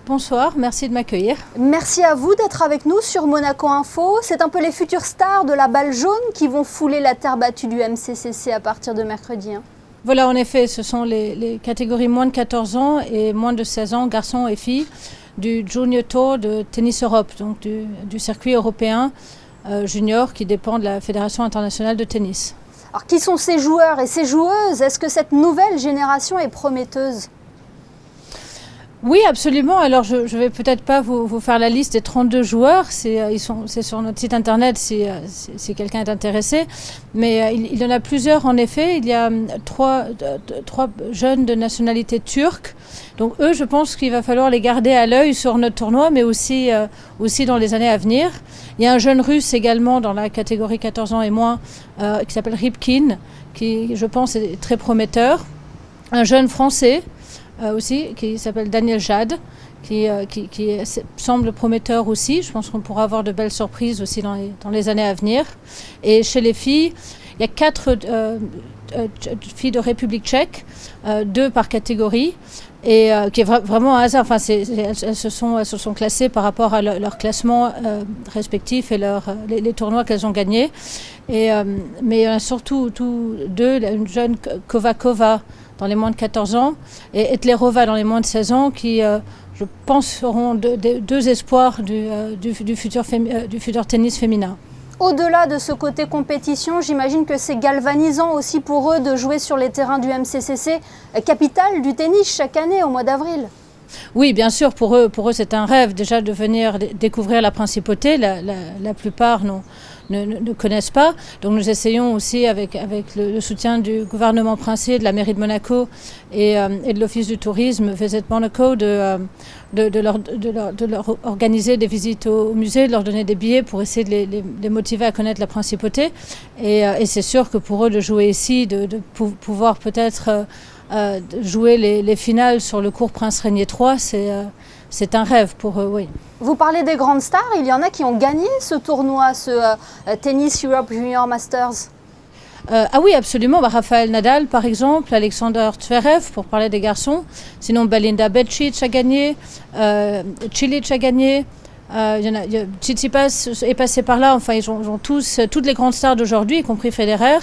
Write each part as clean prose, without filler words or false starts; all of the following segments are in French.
Bonsoir, merci de m'accueillir. Merci à vous d'être avec nous sur Monaco Info. C'est un peu les futures stars de la balle jaune qui vont fouler la terre battue du MCCC à partir de mercredi. Voilà, en effet, ce sont les catégories moins de 14 ans et moins de 16 ans, garçons et filles, du Junior Tour de Tennis Europe, donc du circuit européen junior qui dépend de la Fédération internationale de tennis. Alors, qui sont ces joueurs et ces joueuses? Est-ce que cette nouvelle génération est prometteuse? Oui, absolument. Alors, je ne vais peut-être pas vous faire la liste des 32 joueurs. C'est sur notre site internet si quelqu'un est intéressé. Mais il y en a plusieurs, en effet. Il y a trois jeunes de nationalité turque. Donc, eux, je pense qu'il va falloir les garder à l'œil sur notre tournoi, mais aussi dans les années à venir. Il y a un jeune russe également dans la catégorie 14 ans et moins qui s'appelle Rybkin, qui, je pense, est très prometteur. Un jeune français aussi, qui s'appelle Daniel Jade, qui semble prometteur aussi. Je pense qu'on pourra avoir de belles surprises aussi dans les années à venir. Et chez les filles, il y a 4 filles de République tchèque, 2 par catégorie, et qui est vraiment un hasard. Enfin, elles se sont classées par rapport à leur classement respectif et les tournois qu'elles ont gagnés. Mais il y en a surtout 2, une jeune Kovakova dans les moins de 14 ans et Etlerova dans les moins de 16 ans qui, je pense, seront deux espoirs du futur tennis féminin. Au-delà de ce côté compétition, j'imagine que c'est galvanisant aussi pour eux de jouer sur les terrains du MCCC, capitale du tennis, chaque année au mois d'avril. Oui, bien sûr, pour eux c'est un rêve déjà de venir découvrir la principauté. La plupart ne connaissent pas. Donc nous essayons aussi avec le soutien du gouvernement princier, de la mairie de Monaco et de l'office du tourisme Visit Monaco de leur organiser des visites au musée, de leur donner des billets pour essayer de les motiver à connaître la principauté. Et c'est sûr que pour eux de jouer ici, de pouvoir peut-être jouer les finales sur le cours Prince Régnier III, c'est un rêve pour eux, oui. Vous parlez des grandes stars, il y en a qui ont gagné ce tournoi, ce Tennis Europe Junior Masters. Ah oui, absolument. Raphaël Nadal, par exemple, Alexander Zverev, pour parler des garçons. Sinon, Belinda Bencic a gagné, Cilic a gagné. Tsitsipas est passé par là. Enfin, ils ont toutes les grandes stars d'aujourd'hui, y compris Federer.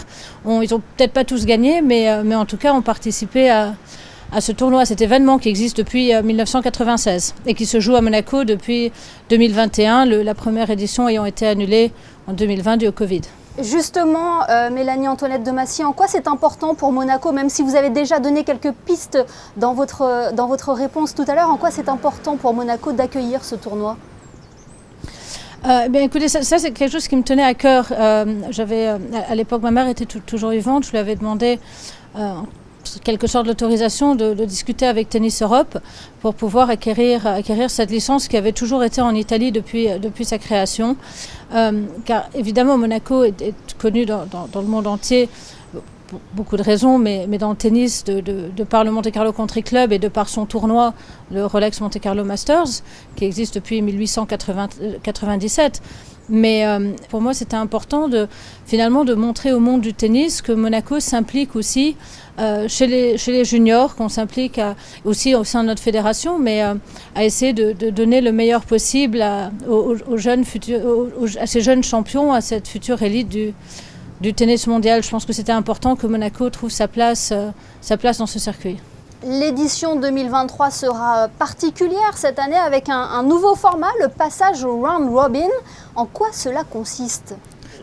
Ils n'ont peut-être pas tous gagné, mais en tout cas ont participé à ce tournoi, cet événement qui existe depuis 1996 et qui se joue à Monaco depuis 2021, la première édition ayant été annulée en 2020 dû au Covid. Justement, Mélanie Antoinette de Massy, en quoi c'est important pour Monaco, même si vous avez déjà donné quelques pistes dans votre réponse tout à l'heure, en quoi c'est important pour Monaco d'accueillir ce tournoi? Écoutez, ça c'est quelque chose qui me tenait à cœur. À l'époque, ma mère était toujours vivante, je lui avais demandé quelque sorte l'autorisation de discuter avec Tennis Europe pour pouvoir acquérir cette licence qui avait toujours été en Italie depuis sa création. Car évidemment, Monaco est connu dans le monde entier pour beaucoup de raisons, mais dans le tennis, de par le Monte Carlo Country Club et de par son tournoi, le Rolex Monte Carlo Masters, qui existe depuis 1897. Mais pour moi, c'était important finalement de montrer au monde du tennis que Monaco s'implique aussi chez les juniors, qu'on s'implique aussi au sein de notre fédération, mais à essayer de donner le meilleur possible à ces jeunes champions, à cette future élite du tennis mondial. Je pense que c'était important que Monaco trouve sa place dans ce circuit. L'édition 2023 sera particulière cette année avec un nouveau format, le passage au round robin. En quoi cela consiste?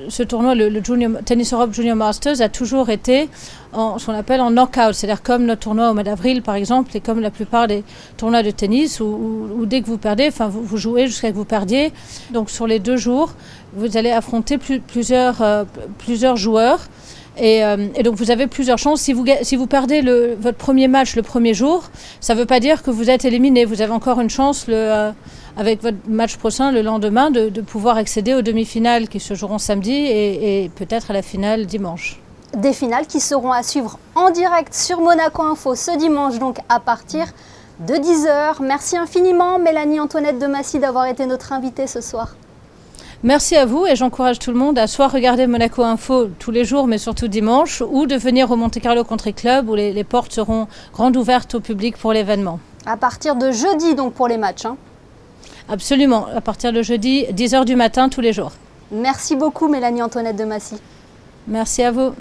Ce tournoi, le Tennis Europe Junior Masters, a toujours été ce qu'on appelle en knockout, c'est-à-dire comme notre tournoi au mois d'avril par exemple, et comme la plupart des tournois de tennis où dès que vous perdez, enfin vous jouez jusqu'à ce que vous perdiez. Donc sur les 2 jours, vous allez affronter plusieurs joueurs. Et donc vous avez plusieurs chances. Si vous perdez votre premier match le premier jour, ça ne veut pas dire que vous êtes éliminé. Vous avez encore une chance avec votre match prochain le lendemain de pouvoir accéder aux demi-finales qui se joueront samedi et peut-être à la finale dimanche. Des finales qui seront à suivre en direct sur Monaco Info ce dimanche, donc à partir de 10h. Merci infiniment Mélanie Antoinette de Massy d'avoir été notre invitée ce soir. Merci à vous et j'encourage tout le monde à soit regarder Monaco Info tous les jours mais surtout dimanche ou de venir au Monte Carlo Country Club où les portes seront grandes ouvertes au public pour l'événement. À partir de jeudi, donc, pour les matchs, hein. Absolument, à partir de jeudi, 10 h du matin tous les jours. Merci beaucoup Mélanie Antoinette de Massy. Merci à vous.